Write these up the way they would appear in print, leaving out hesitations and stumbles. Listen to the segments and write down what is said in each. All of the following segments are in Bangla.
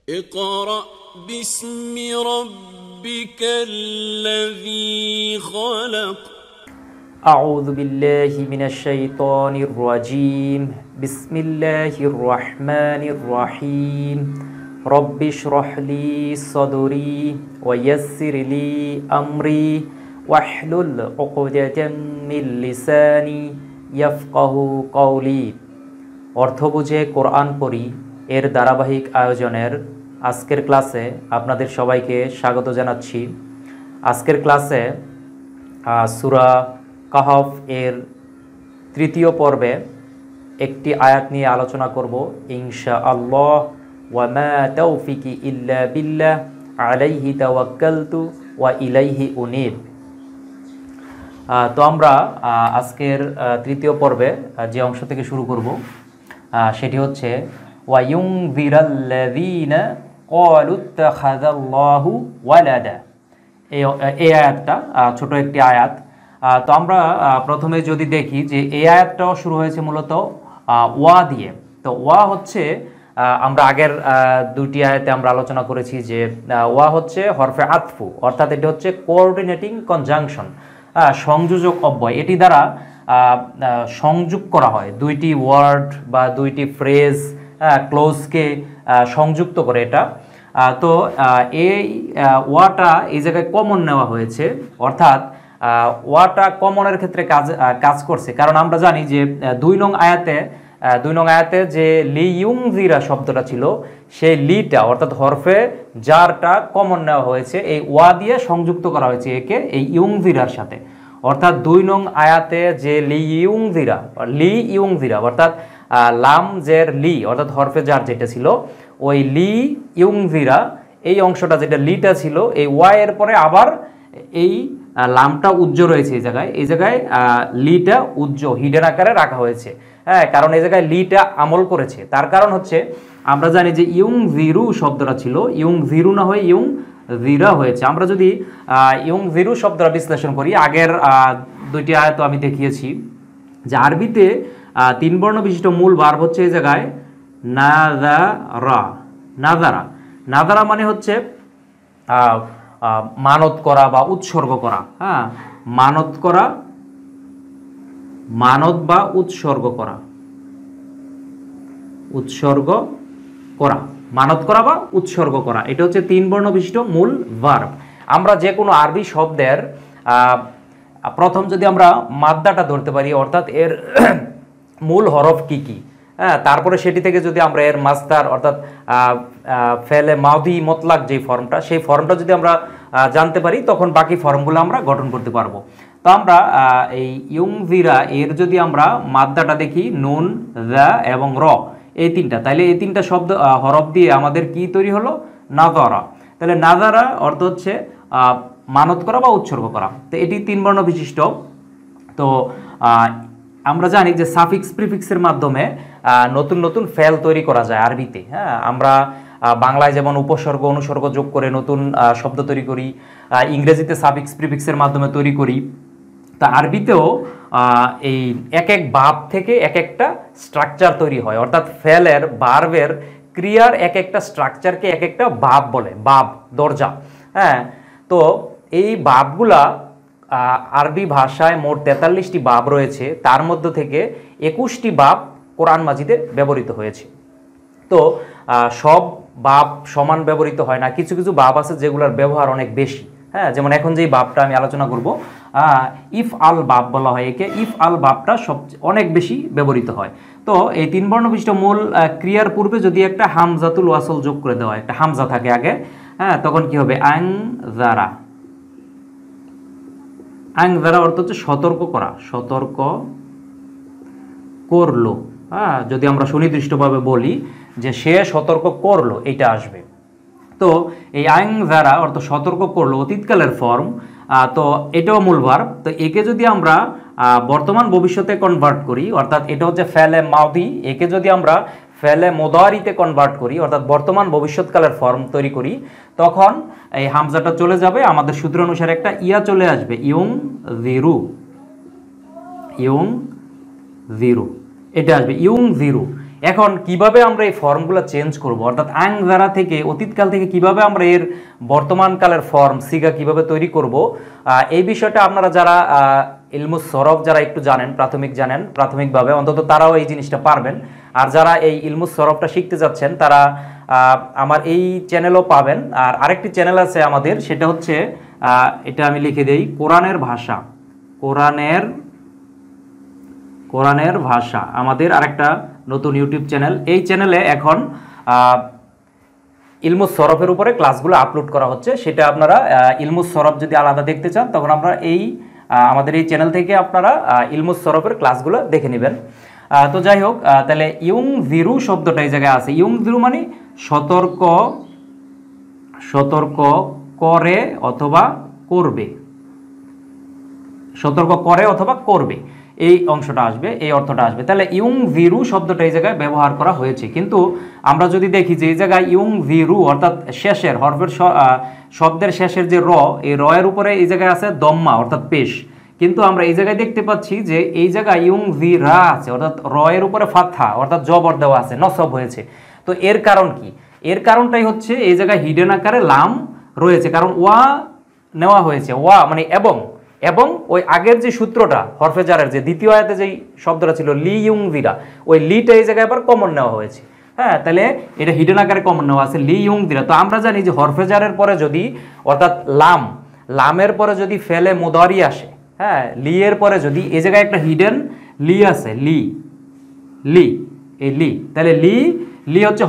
اقرأ باسم ربك الذي خلق أعوذ بالله من الشيطان الرجيم بسم الله الرحمن الرحيم رب اشرح لي صدري ويسر لي أمري واحلل عقدة من লিসানি ইয়াফকাহু কওলি। অর্থ বুঝে কোরআন পড়ি এর ধারাবাহিক আয়োজনের আজকের ক্লাসে আপনাদের সবাইকে স্বাগত জানাচ্ছি। আজকের ক্লাসে সূরা কাহফ এর তৃতীয় পর্বে একটি আয়াত নিয়ে আলোচনা করব ইনশাআল্লাহ। ওয়া মা তাওফিকি ইল্লা বিল্লাহ আলাইহি তাওয়াক্কালতু ওয়া ইলাইহি উনীব। তো আমরা আজকের তৃতীয় পর্বে যে অংশ থেকে শুরু করব সেটি হচ্ছে ওয়া ইউনযিরাল্লাযীনা ক্বালু ইত্তাখাযাল্লাহু ওয়ালাদা। এই আয়াতটা ছোট একটি আয়াত। তো আমরা প্রথমে যদি দেখি যে এই আয়াতটাও শুরু হয়েছে মূলত ওয়া দিয়ে। তো ওয়া হচ্ছে আমরা আগের দুটি আয়াতে আমরা আলোচনা করেছি যে ওয়া হচ্ছে হরফে আতফু, অর্থাৎ এটি হচ্ছে কোঅর্ডিনেটিং কনজাংশন, সংযোজক অব্যয়। এটি দ্বারা সংযোগ করা হয় দুইটি ওয়ার্ড বা দুইটি ফ্রেজ, ক্লোজকে সংযুক্ত করে এটা। তো এই ওয়াটা এই জায়গায় কমন নেওয়া হয়েছে, অর্থাৎ ওয়াটা কমনের ক্ষেত্রে কাজ করছে। কারণ আমরা জানি যে দুই নং আয়াতে যে লি ইউনযিরা শব্দটা ছিল, সেই লিটা অর্থাৎ হরফে জারটা কমন নেওয়া হয়েছে, এই ওয়া দিয়ে সংযুক্ত করা হয়েছে একে এই ইউনযিরার সাথে। অর্থাৎ দুই নং আয়াতে যে লি ইউনযিরা অর্থাৎ লাম জের লি অর্থাৎ হরফে জার যেটা ছিল, ওই লি ইউনযিরা এই অংশটা যেটা লিটা ছিল, এই ওয়া এর পরে আবার এই লামটা উজ্জ রয়েছে এই জায়গায় লিটা উজ্জ হিডেন আকারে রাখা হয়েছে। হ্যাঁ, কারণ এই জায়গায় লিটা আমল করেছে। তার কারণ হচ্ছে আমরা জানি যে ইউনযিরু শব্দটা ছিল ইউনযিরু না হয়ে ইউনযিরা হয়েছে। আমরা যদি ইউনযিরু শব্দটা বিশ্লেষণ করি, আগের দুইটি আয়াত আমি দেখিয়েছি যে আরবিতে তিন বর্ণ বিশিষ্ট মূল ভার্ব হচ্ছে এই জায়গায় নাযারা মানে হচ্ছে মানত করা বা উৎসর্গ করা। হ্যাঁ, মানত বা উৎসর্গ করা মানত করা বা উৎসর্গ করা, এটা হচ্ছে তিন বর্ণ বিশিষ্ট মূল ভার্ব। আমরা যে কোনো আরবি শব্দের প্রথম যদি আমরা মাদ্দাটা ধরতে পারি, অর্থাৎ এর মূল হরফ কি, হ্যাঁ, তারপরে সেটি থেকে যদি আমরা এর মাসদার অর্থাৎ ফেলে মাদি মতলাক যে ফর্মটা, সেই ফর্মটা যদি আমরা জানতে পারি, তখন বাকি ফর্মগুলো আমরা গঠন করতে পারবো। তো আমরা এই ইউনযিরা এর যদি আমরা মাদ্দাটা দেখি, নুন, যা এবং র, এই তিনটা, তাইলে এই তিনটা শব্দ হরফ দিয়ে আমাদের কি তৈরি হলো? নাযারা। তাহলে নাযারা অর্থ হচ্ছে মানত করা বা উৎসর্গ করা। তো এটি তিন বর্ণ বিশিষ্ট। তো আমরা জানি যে সাফিক্স প্রিফিক্সের মাধ্যমে নতুন নতুন ফেল তৈরি করা যায় আরবিতে। হ্যাঁ, আমরা বাংলায় যেমন উপসর্গ অনুসর্গ যোগ করে নতুন শব্দ তৈরি করি, ইংরেজিতে সাফিক্স প্রিফিক্সের মাধ্যমে তৈরি করি। তা আরবিতেও এই এক এক ভাব থেকে এক একটা স্ট্রাকচার তৈরি হয়, অর্থাৎ ফেলের ভার্বের ক্রিয়ার এক একটা স্ট্রাকচারকে এক একটা ভাব বলে, ভাব দরজা। হ্যাঁ, তো এই ভাবগুলা আরবি ভাষায় মোট 43টি ভাব রয়েছে, তার মধ্য থেকে 21টি ভাব কোরআন মাজিদে ব্যবহৃত হয়েছে। তো সব ভাব সমান ব্যবহৃত হয় না, কিছু কিছু ভাব আছে যেগুলোর ব্যবহার অনেক বেশি। হ্যাঁ, যেমন এখন যেই ভাবটা আমি আলোচনা করব, ইফ আল ভাব বলা হয় একে। ইফ আল ভাবটা অনেক বেশি ব্যবহৃত হয়। তো এই তিন বর্ণ বিশিষ্ট মূল ক্রিয়ার পূর্বে যদি একটা হামজাতুল ওয়াসল যোগ করে দেওয়া হয়, একটা হামজা থাকে আগে, হ্যাঁ, তখন কি হবে? আংযারা অর্থ হচ্ছে সতর্ক করলো। হ্যাঁ, যদি আমরা সুনির্দিষ্টভাবে বলি যে সে সতর্ক করলো, এইটা আসবে। তো এই আংযারা অর্থ সতর্ক করলো অতীতকালের ফর্ম। তো এটাও মূল ভার্ব। তো একে যদি আমরা বর্তমান ভবিষ্যতে কনভার্ট করি, অর্থাৎ এটা হচ্ছে ফেলে মাদি, একে যদি আমরা ফেলে মুদারিতে কনভার্ট করি, অর্থাৎ বর্তমান ভবিষ্যৎকালের ফর্ম তৈরি করি, তখন এই হামজাটা চলে যাবে, আমাদের সূত্র অনুসারে একটা ইয়া চলে আসবে, ইউনযিরু, এটা আসবে ইউনযিরু। এখন কিভাবে আমরা এই ফর্মগুলো চেঞ্জ করব, অর্থাৎ আং দ্বারা থেকে অতীতকাল থেকে কিভাবে আমরা এর বর্তমানকালের ফর্ম সিগা কিভাবে তৈরি করব, এই বিষয়টা আপনারা যারা ইলমুস সরফ যারা একটু জানেন, প্রাথমিকভাবে অন্তত তারাও এই জিনিসটা পারবেন। আর যারা এই ইলমুস সরফটা শিখতে যাচ্ছেন তারা আমার এই চ্যানেলও পাবেন। আর আরেকটি চ্যানেল আছে আমাদের, সেটা হচ্ছে এটা আমি লিখে দেই, কোরআনের ভাষা। কোরআনের ভাষা আমাদের আরেকটা নতুন ইউটিউব চ্যানেল। এই চ্যানেলে এখন ইলমুস সরফের উপরে ক্লাসগুলো আপলোড করা হচ্ছে। সেটা আপনারা ইলমুস সরফ যদি আলাদা দেখতে চান তখন আপনারা আমাদের এই চ্যানেল থেকে আপনারা ইলমুস সরফের ক্লাসগুলো দেখে নেবেন। তো যাই হোক, তাহলে ইউংজিরু শব্দটা এই জায়গায় আছে। ইউংজিরু মানে সতর্ক করে অথবা করবে, সতর্ক করে অথবা করবে, এই অংশটা আসবে, এই অর্থটা আসবে। তাহলে ইউংজিরু শব্দটা এই জায়গায় ব্যবহার করা হয়েছে। কিন্তু আমরা যদি দেখি যে এই জায়গায় ইউংজিরু অর্থাৎ শেষের হরফের শব্দের শেষের যে র, এই র এর উপরে এই জায়গায় আছে দম্মা অর্থাৎ পেশ। কিন্তু আমরা এই জায়গায় দেখতে পাচ্ছি যে এই জায়গায় ইউংজিরা আছে, অর্থাৎ র এর উপরে ফাতহা অর্থাৎ জবর দেওয়া আছে, নসব হয়েছে। তো এর কারণ কি? এর কারণটাই হচ্ছে এই জায়গায় হিডেন আকারে লাম রয়েছে, কারণ ওয়া নেওয়া হয়েছে। ওয়া মানে এবং ওই আগের যে সূত্রটা হরফে জারের যে দ্বিতীয় আয়াতে যেই শব্দটা ছিল লি ইউংজিরা, ওই লিটা এই জায়গায় আবার কমন নেওয়া হয়েছে। হ্যাঁ, তাহলে এটা হিডেন আকারে কমন নেওয়া আছে লি ইউংজিরা। তো আমরা জানি যে হরফে জারের পরে যদি অর্থাৎ লামের পরে যদি ফেলে মুদারি আসে, হ্যাঁ, লি এর পরে যদি এই জায়গায় একটা হিডেন লি আছে, এই লি, তাহলে লি হচ্ছে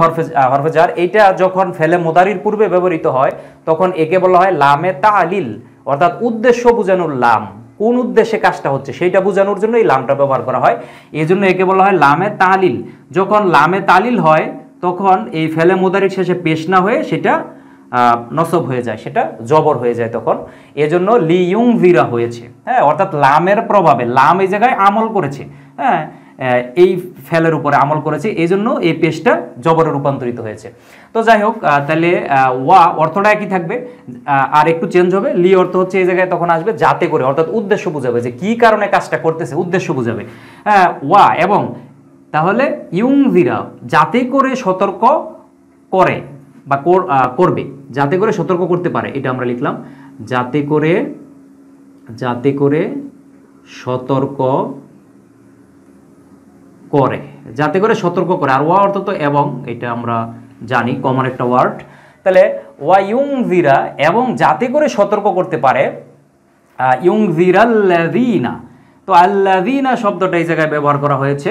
হরফে জার। এইটা যখন ফেলে মুদারির পূর্বে ব্যবহৃত হয় তখন একে বলা হয় লামে তালিল, অর্থাৎ উদ্দেশ্য বোঝানোর লাম। কোন উদ্দেশ্যে কাজটা হচ্ছে সেইটা বোঝানোর জন্য এই লামটা ব্যবহার করা হয়, এই জন্য একে বলা হয় লামে তালিল। যখন লামে তালিল হয় তখন এই ফেলে মুদারির শেষে পেশ না হয়ে সেটা নসব হয়ে যায়, সেটা জবর হয়ে যায় তখন, এজন্য লি ইউংজিরা হয়েছে। হ্যাঁ, অর্থাৎ লামের প্রভাবে লাম এই জায়গায় আমল করেছে, হ্যাঁ, এই ফেলের উপরে আমল করেছে, এই জন্য এই পেশটা জবরে রূপান্তরিত হয়েছে। তো যাই হোক, তাহলে ওয়া অর্থটা একই থাকবে, আর একটু চেঞ্জ হবে। লি অর্থ হচ্ছে এই জায়গায় তখন আসবে যাতে করে, অর্থাৎ উদ্দেশ্য বোঝাবে, যে কি কারণে কাজটা করতেছে উদ্দেশ্য বোঝাবে। হ্যাঁ, ওয়া এবং তাহলে ইউংজিরা যাতে করে সতর্ক করে বা করবে, যাতে করে সতর্ক করতে পারে, এটা আমরা লিখলাম যাতে করে সতর্ক করে, যাতে করে সতর্ক করে। আর ওয়া অর্থ তো এবং, এটা আমরা জানি কমন একটা ওয়ার্ড। তাহলে ওয়া ইউংজিরা এবং যাতে করে সতর্ক করতে পারে, ইউংজিরাল্লাযীনা। তো আল্লাযীনা শব্দটা এই জায়গায় ব্যবহার করা হয়েছে।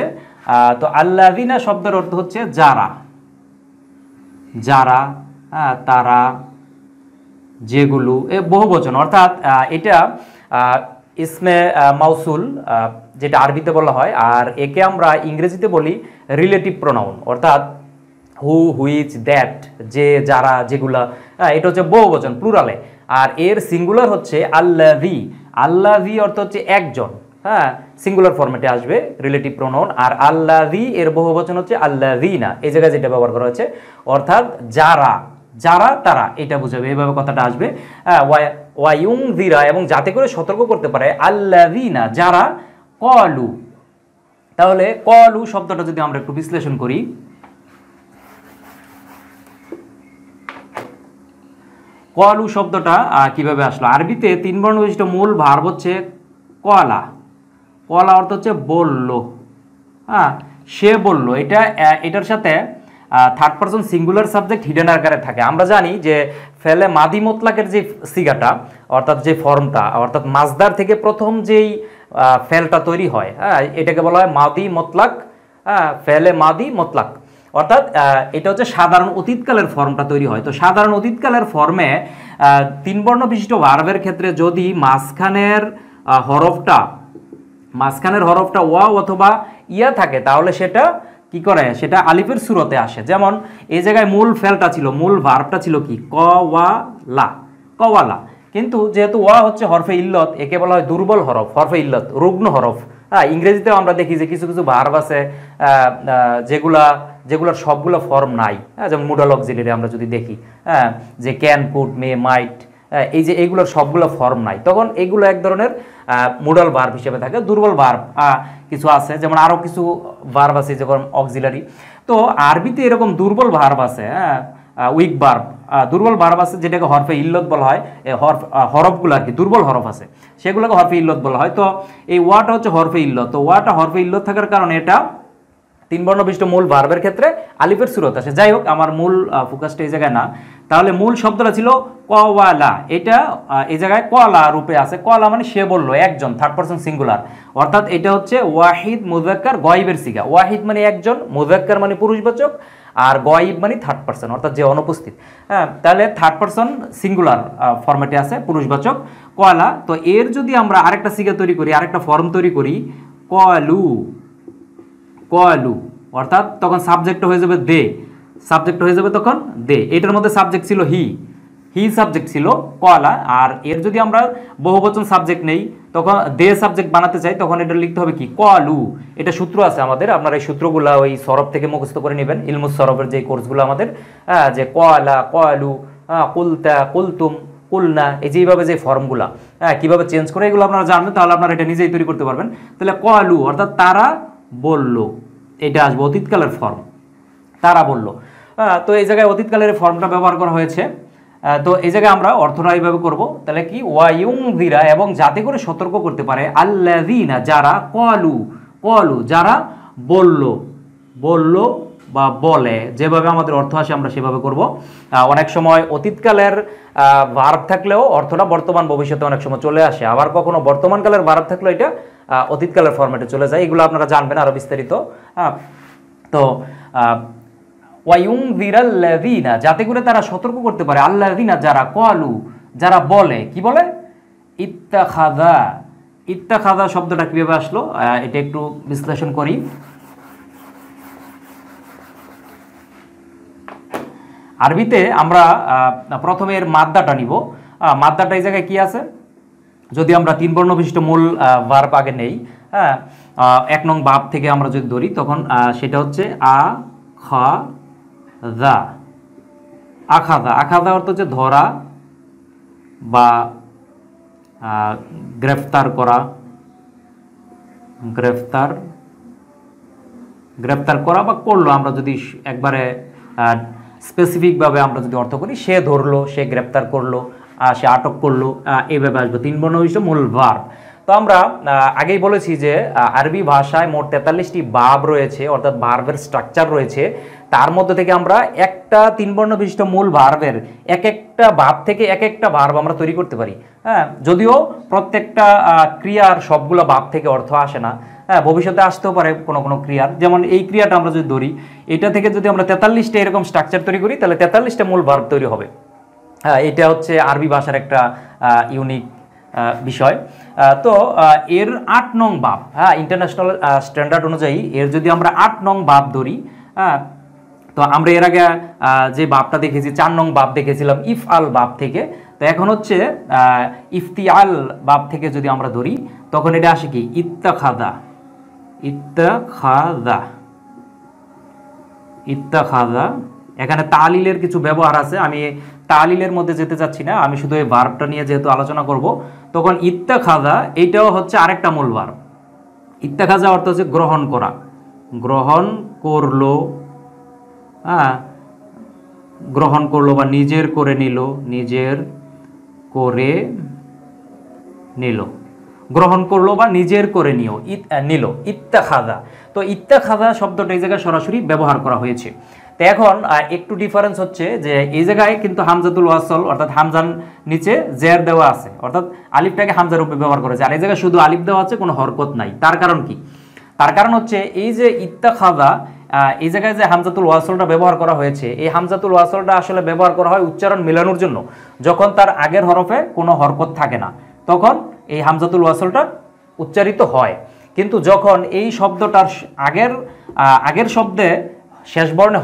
তো আল্লাযীনা শব্দের অর্থ হচ্ছে যারা, তারা, যেগুলো, বহুবচন, অর্থাৎ এটা ইসমে মাউসুল যেটা আরবিতে বলা হয়, আর একে আমরা ইংরেজিতে বলি রিলেটিভ প্রোনাউন, অর্থাৎ হু, হুইচ, দ্যাট, যে, যারা, যেগুলা, এটা হচ্ছে বহুবচন প্লুরালে। আর এর সিঙ্গুলার হচ্ছে আল্লাযী অর্থ হচ্ছে একজন, হ্যাঁ, সিঙ্গুলার ফরম্যাটে আসবে রিলেটিভ প্রোনাউন। আর আল্লাযী এর বহুবচন হচ্ছে আল্লাযীনা, এই জায়গায় যেটা ব্যবহার করা হয়েছে, অর্থাৎ যারা তারা, এটা বোঝাবে, এইভাবে কথাটা আসবে। ওয়া ইউংজিরা এবং যাতে করে সতর্ক করতে পারে আল্লাযীনা যারা ক্বালু। তাহলে ক্বালু শব্দটা যদি আমরা একটু বিশ্লেষণ করি, ক্বালু শব্দটা কিভাবে আসলো? আরবিতে 3 বর্ণ বিশিষ্ট মূল ভার্ব হচ্ছে ক্বালা। ক্বালা অর্থ হচ্ছে বলল, হ্যাঁ, সে বলল। এটার সাথে third person singular subject hidden আকারে থাকে। আমরা জানি যে ফেলে মাদি মতলাকের যে সিগাটা, অর্থাৎ যে ফর্মটা, অর্থাৎ মাজদার থেকে প্রথম যেই ফেলটা তৈরি হয়, হ্যাঁ, এটাকে বলা হয় মাদি মতলাক, হ্যাঁ, ফেলে মাদি মতলাক। অর্থাৎ এটা হচ্ছে সাধারণ অতীতকালের ফর্মটা তৈরি হয়। তো সাধারণ অতীতকালের ফর্মে 3 বর্ণ বিশিষ্ট ভার্বের ক্ষেত্রে যদি মাঝখানের হরফটা ওয়া অথবা ইয়া থাকে, তাহলে সেটা কি করে, সেটা আলিফের সূরতে আসে। যেমন এই জায়গায় মূল ফেলটা ছিল, মূল ভার্বটা ছিল কি, কওয়ালা। কিন্তু যেহেতু ওয়া হচ্ছে হরফে ইল্লত, একে বলা হয় দুর্বল হরফ, হরফে ইল্লত, রুগ্ন হরফ। হ্যাঁ, ইংরেজিতেও আমরা দেখি যে কিছু ভার্ব আছে যেগুলোর সবগুলো ফর্ম নাই, হ্যাঁ, যেমন মুডাল অক্সিলারি আমরা যদি দেখি, হ্যাঁ, যে ক্যান, কুড, মে, মাইট, এই যে এইগুলোর সবগুলো ফর্ম নাই, তখন এইগুলো এক ধরনের মোডাল ভার্ব হিসেবে থাকে। দুর্বল ভার্ব কিছু আছে, যেমন আরও কিছু ভার্ব আছে যেমন অক্সিলারি। তো আরবিতে এরকম দুর্বল ভার্ব আছে, উইক ভার্ব, দুর্বল ভার্ব আছে যেটাকে হরফে ইল্লত বলা হয়। হরফগুলো আর কি দুর্বল হরফ আছে, সেগুলোকে হরফে ইল্লত বলা হয়। তো এই ওয়াটা হচ্ছে হরফে ইল্লত। তো ওয়াটা হরফে ইল্লত থাকার কারণে এটা 3 বর্ণ বিশিষ্ট মূল ভার্বের ক্ষেত্রে আলিফের সুরত আসে। যাই হোক, আমার মূল ফোকাসটা এই জায়গায় না। তাহলে মূল শব্দটা ছিল কওয়ালা, এটা এই জায়গায় কলা রূপে আছে। কলা মানে সে বলল, একজন, থার্ড পারসন সিঙ্গুলার, অর্থাৎ এটা হচ্ছে ওয়াহিদ মুযাক্কার গয়বের সিগা। ওয়াহিদ মানে একজন, মুযাক্কার মানে পুরুষবাচক, আর গয়ব মানে থার্ড পারসন অর্থাৎ যে অনুপস্থিত। হ্যাঁ, তাহলে থার্ড পারসন সিঙ্গুলার ফরম্যাটে আছে পুরুষবাচক কলা। তো এর যদি আমরা আরেকটা সিগা তৈরি করি, আরেকটা ফর্ম তৈরি করি, কলু, কলু, অর্থাৎ তখন সাবজেক্ট হয়ে যাবে দে, সাবজেক্ট হয়ে যাবে তখন দে। এটার মধ্যে সাবজেক্ট ছিল হি, হি সাবজেক্ট ছিল কলা। আর এর যদি আমরা বহুবচন সাবজেক্ট নেই, তখন দে সাবজেক্ট বানাতে চাই, তখন এটা লিখতে হবে কি কলু। এটা সূত্র আছে আমাদের, আপনারা এই সূত্রগুলো ওই সরফ থেকে মুখস্থ করে নেবেন, ইলমুস সরফের যে কোর্সগুলো আমাদের, যে কলা, কলু, কুলতা, কুলতুম, কুলনা, এই যে এইভাবে যে ফর্মগুলা কীভাবে চেঞ্জ করে এগুলো আপনারা জানবেন, তাহলে আপনারা এটা নিজেই তৈরি করতে পারবেন। তাহলে কলু অর্থাৎ তারা বলল, এটা আসবে অতীতকালের ফর্ম, তারা বলল। তো এই জায়গায় অতীতকালের ফর্মটা ব্যবহার করা হয়েছে। তো এই জায়গায় আমরা অর্থটা এইভাবে করব, তাহলে কি ওয়ায়ুনযিরা, এবং যাতে করে সতর্ক করতে পারে, আল্লাযীনা যারা, কলু, কলু যারা বলল, বলল বা বলে, যেভাবে আমাদের অর্থ আসে আমরা সেভাবে করব। অনেক সময় অতীতকালের ভার্ব থাকলেও অর্থটা বর্তমান ভবিষ্যতে অনেক সময় চলে আসে, আবার কখনো বর্তমানকালের ভার্ব থাকলেও এটা অতীতকালের ফরম্যাটে চলে যায়। এগুলো আপনারা জানবেন আরো বিস্তারিত। তো ওয়ায়ুনযিরাল্লাযীনা যাতে করে তারা সতর্ক করতে পারে, আল্লাযীনা যারা, কলু যারা বলে, কি বলে, ইত্তাখাযা। ইত্তাখাযা শব্দটা কিভাবে আসলো এটা একটু বিশ্লেষণ করি। আরবিতে আমরা প্রথমে এর মাদ্দাটা নিব। মাদ্দাটা এই জায়গায় কি আছে, যদি আমরা 3 বর্ণ বিশিষ্ট মূল ভার্ব আগে নেই, হ্যাঁ, 1 নং বাব থেকে আমরা যদি ধরি, তখন সেটা হচ্ছে আ খা দা। আখাদা, আখাদা অর্থ হচ্ছে ধরা বা গ্রেফতার করা, গ্রেফতার, গ্রেফতার করা বা করলো। আমরা যদি একবারে স্পেসিফিকভাবে আমরা যদি অর্থ করি, সে ধরলো, সে গ্রেফতার করলো, সে আটক করলো, এইভাবে আসবে 3 বর্ণ বিশিষ্ট মূল ভার্ব। তো আমরা আগেই বলেছি যে আরবি ভাষায় মোট 43টি ভার্ব রয়েছে, অর্থাৎ ভার্বের স্ট্রাকচার রয়েছে। তার মধ্যে থেকে আমরা একটা 3 বর্ণ বিশিষ্ট মূল ভার্বের এক একটা ভাব থেকে এক একটা ভার্ব আমরা তৈরি করতে পারি। হ্যাঁ, যদিও প্রত্যেকটা ক্রিয়ার সবগুলো ভাব থেকে অর্থ আসে না, হ্যাঁ, ভবিষ্যতে আসতেও পারে কোনো কোনো ক্রিয়ার। যেমন এই ক্রিয়াটা আমরা যদি ধরি, এটা থেকে যদি আমরা 43টা এরকম স্ট্রাকচার তৈরি করি, তাহলে 43টা মূল ভার্ব তৈরি হবে। হ্যাঁ, এটা হচ্ছে আরবি ভাষার একটা ইউনিক বিষয়। তো এর 8 নং ভাব, হ্যাঁ, ইন্টারন্যাশনাল স্ট্যান্ডার্ড অনুযায়ী এর যদি আমরা 8 নং ভাব ধরি, হ্যাঁ, তো আমরা এর আগে যে ভাবটা দেখেছি 4 নং ভাব দেখেছিলাম ইফআল ভাব থেকে। তো এখন হচ্ছে ইফতিয়াল ভাব থেকে যদি আমরা ধরি, তখন এটা আসে কি ইত্তাখাদা, ইত্তাখাদা, ইত্তাখাদা। এখানে তালিলের কিছু ব্যবহার আছে, আমি তালিলের মধ্যে যেতে চাচ্ছি না, আমি শুধু এই ভার্বটা নিয়ে যেহেতু আলোচনা করব, তখন ইত্তাখাদা এইটাও হচ্ছে আরেকটা মূল ভার্ব। ইত্তাখাজা অর্থ হচ্ছে গ্রহণ করা, গ্রহণ করলো, হ্যাঁ, গ্রহণ করলো বা নিজের করে নিল, নিজের করে নিল, গ্রহণ করলো বা নিজের করে নিল, ইত্তাখাযা। তো ইত্তাখাযা শব্দটা এই জায়গায় সরাসরি ব্যবহার করা হয়েছে। তো এখন একটু ডিফারেন্স হচ্ছে যে এই জায়গায় কিন্তু হামজাতুল ওয়াসল অর্থাৎ হামজার নিচে জের দেওয়া আছে, অর্থাৎ আলিফটাকে হামজা রূপে ব্যবহার করেছে, আর এই জায়গায় শুধু আলিফ দেওয়া আছে, কোনো হরকত নাই। তার কারণ কি? তার কারণ হচ্ছে এই যে ইত্তাখাযা, এই জায়গায় যে হামজাতুল ওয়াসলটা ব্যবহার করা হয়েছে, এই হামজাতুল ওয়াসলটা আসলে ব্যবহার করা হয় উচ্চারণ মেলানোর জন্য। যখন তার আগের হরফে কোনো হরকত থাকে না, তখন এই হামজাতুল ওয়াসলটা উচ্চারিত হয়। কিন্তু যখন এই শব্দটার আগের শব্দে শেষ বর্ণে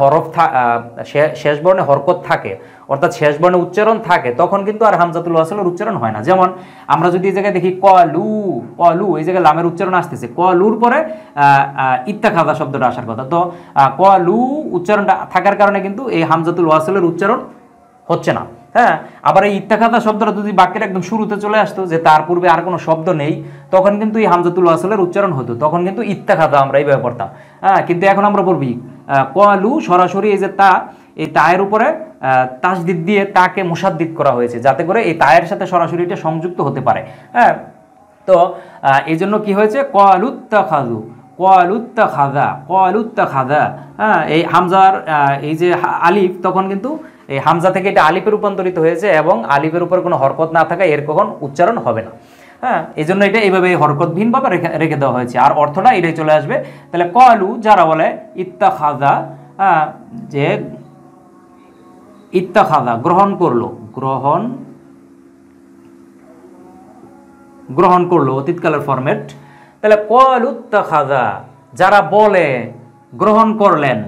শেষ বর্ণে হরকত থাকে, অর্থাৎ শেষ বর্ণে উচ্চারণ থাকে, তখন কিন্তু আর হামজাতুল ওয়াসলের উচ্চারণ হয় না। যেমন আমরা যদি এই জায়গায় দেখি কলু, কলু, এই জায়গায় লামের উচ্চারণ আসতেছে, কলুর পরে ইত্তাখাযা শব্দটা আসার কথা। তো কলু উচ্চারণটা থাকার কারণে কিন্তু এই হামজাতুল ওয়াসলের উচ্চারণ হচ্ছে না। হ্যাঁ, আবার এই ইত্তাখাযা শব্দটা যদি বাক্যের একদম শুরুতে চলে আসতো, যে তার পূর্বে আর কোনো শব্দ নেই, তখন কিন্তু এই হামজাতুল ওয়াসলের উচ্চারণ হতো, তখন কিন্তু ইত্তাখাযা আমরা এইভাবে পড়তাম। হ্যাঁ, কিন্তু এখন আমরা পড়বি ক্বালু, সরাসরি এই যে তা, এই তায়ের উপরে তাসদিদ দিয়ে তাকে মুসাদ্দিদ করা হয়েছে, যাতে করে এই তায়ের সাথে সরাসরি এটা সংযুক্ত হতে পারে। হ্যাঁ, তো এই জন্য কি হয়েছে, ক্বালুত্তাখাযু, ক্বালুত্তাখাযা, ক্বালুত্তাখাযা। হ্যাঁ, এই হামজার এই যে আলিফ, তখন কিন্তু এই হামজা থেকে এটা আলিফে রূপান্তরিত হয়েছে, এবং আলিফের উপর কোনো হরকত না থাকা এর কখন উচ্চারণ হবে না। হ্যাঁ, এই জন্য এটা এইভাবে হরকতবিহীনভাবে রেখে দেওয়া হয়েছে, আর অর্থটা এটাই চলে আসবে। তাহলে ক্বালু যারা বলে ইত্তাখাযা, যে ইত্তাখাযা গ্রহণ করলো, গ্রহণ করলো অতীতকালের ফরম্যাট। তাহলে ক্বালুত্তাখাযা যারা বলে গ্রহণ করলেন,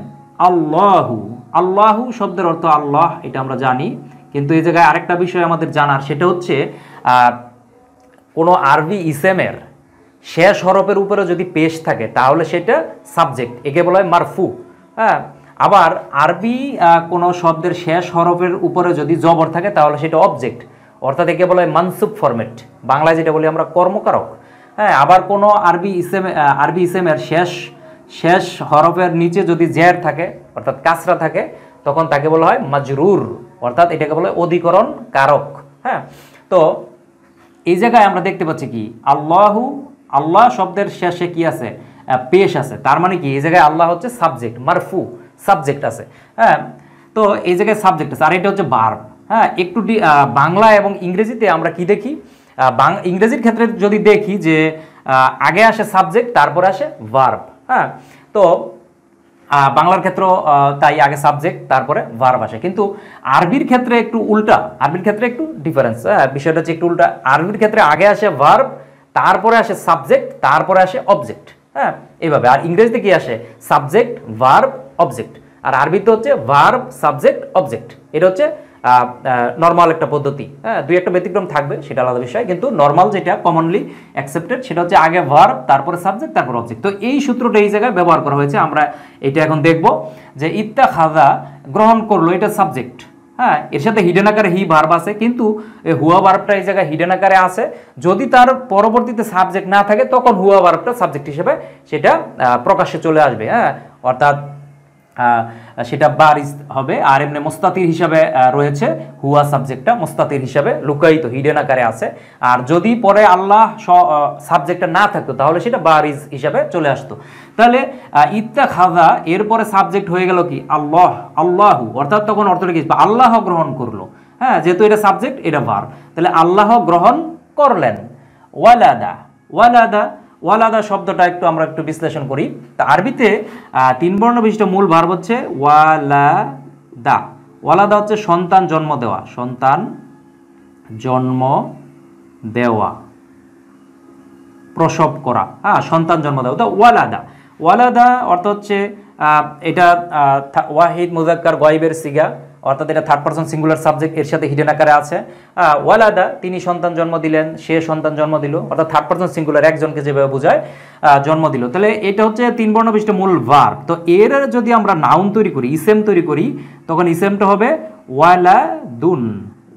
আল্লাহু, আল্লাহু শব্দের অর্থ আল্লাহ, এটা আমরা জানি, কিন্তু এই জায়গায় আরেকটা বিষয় আমাদের জানার, সেটা হচ্ছে কোনো আরবি ইসেমের শেষ হরফের উপরে যদি পেশ থাকে তাহলে সেটা সাবজেক্ট, একে বলা হয় মারফু। হ্যাঁ, আবার আরবি কোনো শব্দের শেষ হরফের উপরে যদি জবর থাকে তাহলে সেটা অবজেক্ট, অর্থাৎ একে বলা হয় মানসুব ফরম্যাট, বাংলায় যেটা বলি আমরা কর্মকারক। হ্যাঁ, আবার কোনো আরবি ইসেমের শেষ হরফের নিচে যদি জের থাকে, অর্থাৎ কাসরা থাকে, তখন তাকে বলা হয় মাজরুর, অর্থাৎ এটাকে বলা হয় অধিকরণ কারক। হ্যাঁ, তো এই জায়গায় আমরা দেখতে পাচ্ছি কি, আল্লাহু, আল্লাহ শব্দের শেষে কি আছে, পেশ আছে, তার মানে কি এই জায়গায় আল্লাহ হচ্ছে সাবজেক্ট, মারফু সাবজেক্ট আছে। হ্যাঁ, তো এই জায়গায় সাবজেক্ট আছে, আর এটা হচ্ছে ভার্ব। হ্যাঁ, একটু বাংলা এবং ইংরেজিতে আমরা কি দেখি, ইংরেজির ক্ষেত্রে যদি দেখি যে আগে আসে সাবজেক্ট, তারপরে আসে ভার্ব। হ্যাঁ, তো বাংলার ক্ষেত্রে তাই আগে সাবজেক্ট তারপরে ভার্ব আসে, কিন্তু আরবির ক্ষেত্রে একটু উল্টা, আরবির ক্ষেত্রে একটু ডিফারেন্স। হ্যাঁ, বিষয়টা হচ্ছে একটু উল্টা, আরবির ক্ষেত্রে আগে আসে ভার্ব, তারপরে আসে সাবজেক্ট, তারপরে আসে অবজেক্ট। হ্যাঁ, এইভাবে। আর ইংরেজিতে কি আসে, সাবজেক্ট, ভার্ব, অবজেক্ট। আর আরবিতে হচ্ছে ভার্ব, সাবজেক্ট, অবজেক্ট। এটা হচ্ছে নর্মাল একটা পদ্ধতি। হ্যাঁ, দুই একটা ব্যতিক্রম থাকবে, সেটা আলাদা বিষয়, কিন্তু নর্মাল যেটা কমনলি অ্যাকসেপ্টেড সেটা হচ্ছে আগে ভার্ব, তারপরে সাবজেক্ট, তারপর অবজেক্ট। তো এই সূত্রটা এই জায়গায় ব্যবহার করা হয়েছে। আমরা এটা এখন দেখব যে ইত্তাখাযা গ্রহণ করলো, এটা সাবজেক্ট। হ্যাঁ, এর সাথে হিডেন আকারে হি ভার্ব আছে, কিন্তু এই হুয়া ভার্বটা এই জায়গায় হিডেন আকারে আছে। যদি তার পরবর্তীতে সাবজেক্ট না থাকে, তখন হুয়া ভার্বটা সাবজেক্ট হিসেবে সেটা প্রকাশ্যে চলে আসবে। হ্যাঁ, অর্থাৎ সেটা বারিজ হবে। আর এমনি মুস্তাতির হিসাবে রয়েছে, হুয়া সাবজেক্টটা মুস্তাতির হিসাবে লুকায়িত, হিডেন আকারে আছে। আর যদি পরে আল্লাহ সাবজেক্টটা না থাকতো, তাহলে সেটা বারিজ হিসাবে চলে আসতো। তাহলে ইত্তাখাযা এরপরে সাবজেক্ট হয়ে গেল কি, আল্লাহ, আল্লাহু, অর্থাৎ তখন অর্থটা কি, আল্লাহ গ্রহণ করলো। হ্যাঁ, যেহেতু এটা সাবজেক্ট, এটা ভার্ব, তাহলে আল্লাহ গ্রহণ করলেন। ওয়ালাদা, ওয়ালাদা, ওয়ালাদা শব্দটা আমরা একটু বিশ্লেষণ করি। তা আরবিতে 3 বর্ণ বিশিষ্ট মূল ভার্ব হচ্ছে ওয়ালাদা। ওয়ালাদা হচ্ছে সন্তান জন্ম দেওয়া, সন্তান জন্ম দেওয়া, প্রসব করা। হ্যাঁ, সন্তান জন্ম দেওয়া, তো ওয়ালাদা। ওয়ালাদা অর্থ হচ্ছে এটা ওয়াহিদ মুযাক্কার গায়বের সিগা, অর্থাৎ এটা থার্ড পারসন সিঙ্গুলার সাবজেক্ট, এর সাথে হিডেন আকারে আছে। ওয়ালাদা, তিনি সন্তান জন্ম দিলেন, সে সন্তান জন্ম দিল, অর্থাৎ থার্ড পারসন সিঙ্গুলার, একজনকে যেভাবে বোঝায় জন্ম দিল। তাহলে এটা হচ্ছে 3 বর্ণ বিশিষ্ট মূল ভার্ব। তো এর যদি আমরা নাউন তৈরি করি, ইসেম তৈরি করি, তখন ইসেমটা হবে ওয়ালাদুন।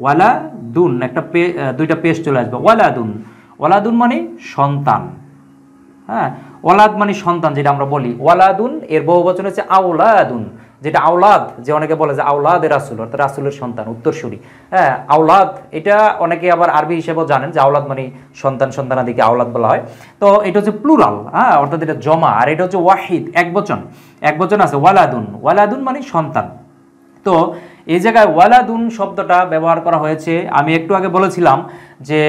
ওয়ালাদুন, একটা দুইটা পেশ চলে আসবে, ওয়ালাদুন। ওয়ালাদুন মানে সন্তান। হ্যাঁ, ওয়ালাদ মানে সন্তান, যেটা আমরা বলি। ওয়ালাদুন এর বহুবচন হচ্ছে আওলাদুন, যেটা আওলাদ, যে অনেকে বলে যে আওলাদে রাসূল, অর্থাৎ রাসূলের সন্তান, উত্তরসূরি। হ্যাঁ, আওলাদ, এটা অনেকে আবার আরবি হিসেবেও জানেন যে আওলাদ মানে সন্তান, সন্তানাদিকে আওলাদ বলা হয়। তো এটা হচ্ছে প্লুরাল। হ্যাঁ, অর্থাৎ এটা জমা। আর এটা হচ্ছে ওয়াহিদ, এক বচন আছে, ওয়ালাদুন। ওয়ালাদুন মানে সন্তান। তো এই জায়গায় ওয়ালাদুন শব্দটা ব্যবহার করা হয়েছে। আমি একটু আগে বলেছিলাম যে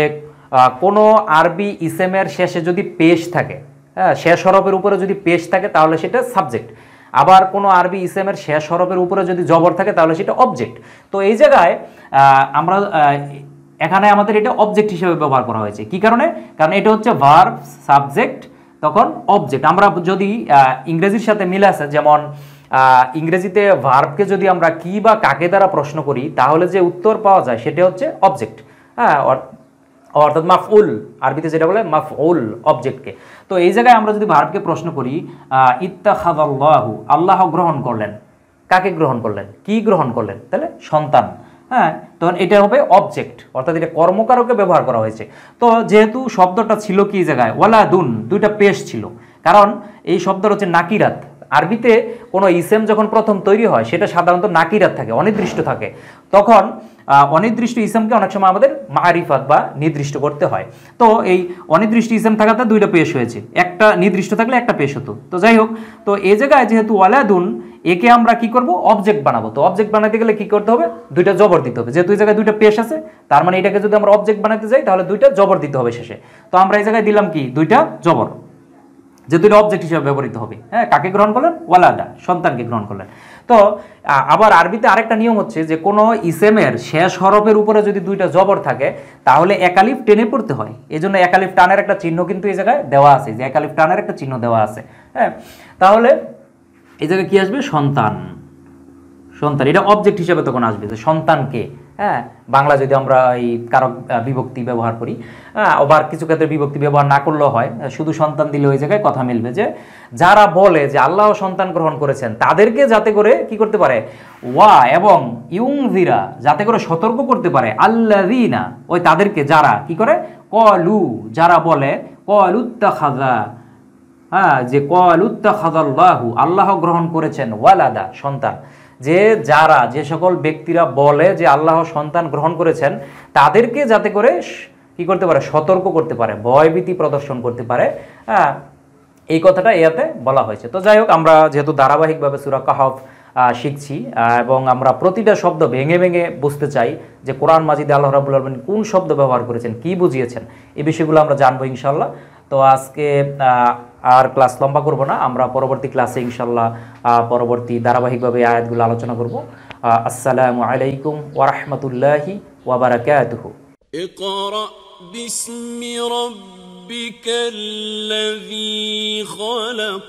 কোনো আরবি ইসেমের শেষে যদি পেশ থাকে, হ্যাঁ, শেষ হরফের উপরে যদি পেশ থাকে, তাহলে সেটা সাবজেক্ট। আবার কোনো আরবি ইসেমের শেষ হরফের উপরে যদি জবর থাকে, তাহলে সেটা অবজেক্ট। তো এই জায়গায় আমরা এখানে আমাদের এটা অবজেক্ট হিসেবে ব্যবহার করা হয়েছে। কি কারণে? কারণ এটা হচ্ছে ভার্ব, সাবজেক্ট, তখন অবজেক্ট। আমরা যদি ইংরেজির সাথে মিলে আছে, যেমন ইংরেজিতে ভার্বকে যদি আমরা কি বা কাকে দ্বারা প্রশ্ন করি, তাহলে যে উত্তর পাওয়া যায় সেটা হচ্ছে অবজেক্ট। হ্যাঁ, অর্থাৎ মাফউল, আরবিতে যেটা বলে মাফউল, অবজেক্টকে। তো এই জায়গায় আমরা যদি ভার্বকে প্রশ্ন করি, ইত্তাখাযাল্লাহু, আল্লাহ গ্রহণ করলেন। কাকে গ্রহণ করলেন? কি গ্রহণ করলেন? তাহলে সন্তান। হ্যাঁ, তখন এটা হবে অবজেক্ট, অর্থাৎ এটা কর্মকারকে ব্যবহার করা হয়েছে। তো যেহেতু শব্দটা ছিল কি জায়গায়, ওয়ালাদুন, দুইটা পেশ ছিল, কারণ এই শব্দটা হচ্ছে নাকিরাত। আরবিতে কোনো ইসেম যখন প্রথম তৈরি হয় সেটা সাধারণত নাকিরাত থাকে, অনির্দিষ্ট থাকে। তখন অনির্দিষ্ট ইসেমকে অনেক সময় আমাদের মারিফাত বা নির্দিষ্ট করতে হয়। তো এই অনির্দিষ্ট ইসেম থাকাতে দুইটা পেশ হয়েছে, একটা নির্দিষ্ট থাকলে একটা পেশ হতো। তো যাই হোক, তো এই জায়গায় যেহেতু ওয়ালাদুন, একে আমরা কি করব, অবজেক্ট বানাবো। তো অবজেক্ট বানাতে গেলে কি করতে হবে, দুইটা জবর দিতে হবে। যেহেতু এই জায়গায় দুইটা পেশ আছে, তার মানে এটাকে যদি আমরা অবজেক্ট বানাতে যাই তাহলে দুইটা জবর দিতে হবে শেষে। তো আমরা এই জায়গায় দিলাম কি, দুইটা জবর, যে দুইটা অবজেক্ট হিসেবে ব্যবহৃত হবে। হ্যাঁ, কাকে গ্রহণ করলেন, ওয়ালাদা, সন্তানকে গ্রহণ করলেন। তো আবার আরবিতে আরেকটা নিয়ম হচ্ছে যে কোনো ইসেমের শেষ হরফের উপরে যদি দুইটা জবর থাকে তাহলে একালিফ টেনে পড়তে হয়। এই জন্য একালিফ টানের একটা চিহ্ন কিন্তু এই জায়গায় দেওয়া আছে, যে একালিফ টানের একটা চিহ্ন দেওয়া আছে। হ্যাঁ, তাহলে এই জায়গায় কি আসবে, সন্তান। সন্তান এটা অবজেক্ট হিসেবে তখন আসবে, যে সন্তানকে। হ্যাঁ, বাংলা যদি আমরা এই কারক বিভক্তি ব্যবহার করি, আবার কিছু ক্ষেত্রে বিভক্তি ব্যবহার না করলেও হয়, শুধু সন্তান দিলে ওই জায়গায় কথা মিলবে। যে যারা বলে যে আল্লাহ সন্তান গ্রহণ করেছেন, তাদেরকে যাতে করে কি করতে পারে, ওয়া এবং ইউনজিরা, যাতে করে সতর্ক করতে পারে, আল্লাযিনা, ওই তাদেরকে যারা কি করে, কলু, যারা বলে, কলুত্তাখাযা, হ্যাঁ, যে কলুত্তাখাযাল্লাহু, আল্লাহ গ্রহণ করেছেন, ওয়ালাদা, সন্তান। যে যারা, যে সকল ব্যক্তিরা বলে যে আল্লাহ সন্তান গ্রহণ করেছেন, তাদেরকে যাতে করে কি করতে পারে, সতর্ক করতে পারে, ভয়ভীতি প্রদর্শন করতে পারে। হ্যাঁ, এই কথাটা এতে বলা হয়েছে। তো যাই হোক, আমরা যেহেতু ধারাবাহিকভাবে সূরা কাহফ শিখছি এবং আমরা প্রতিটা শব্দ ভেঙে ভেঙে বুঝতে চাই যে কোরআন মাজিদে আল্লাহ রাব্বুল আলামিন কোন শব্দ ব্যবহার করেছেন, কি বুঝিয়েছেন, এই বিষয়গুলো আমরা জানবো ইনশাআল্লাহ। তো আজকে আর ক্লাস লম্বা করব না, আমরা পরবর্তী ক্লাসে ইনশাআল্লাহ পরবর্তী ধারাবাহিকভাবে আয়াতগুলো আলোচনা করব। আসসালামু আলাইকুম ওয়া রাহমাতুল্লাহি ওয়া বারাকাতুহু। ইকরা বিসমি রাব্বিকাল্লাযী খালাক।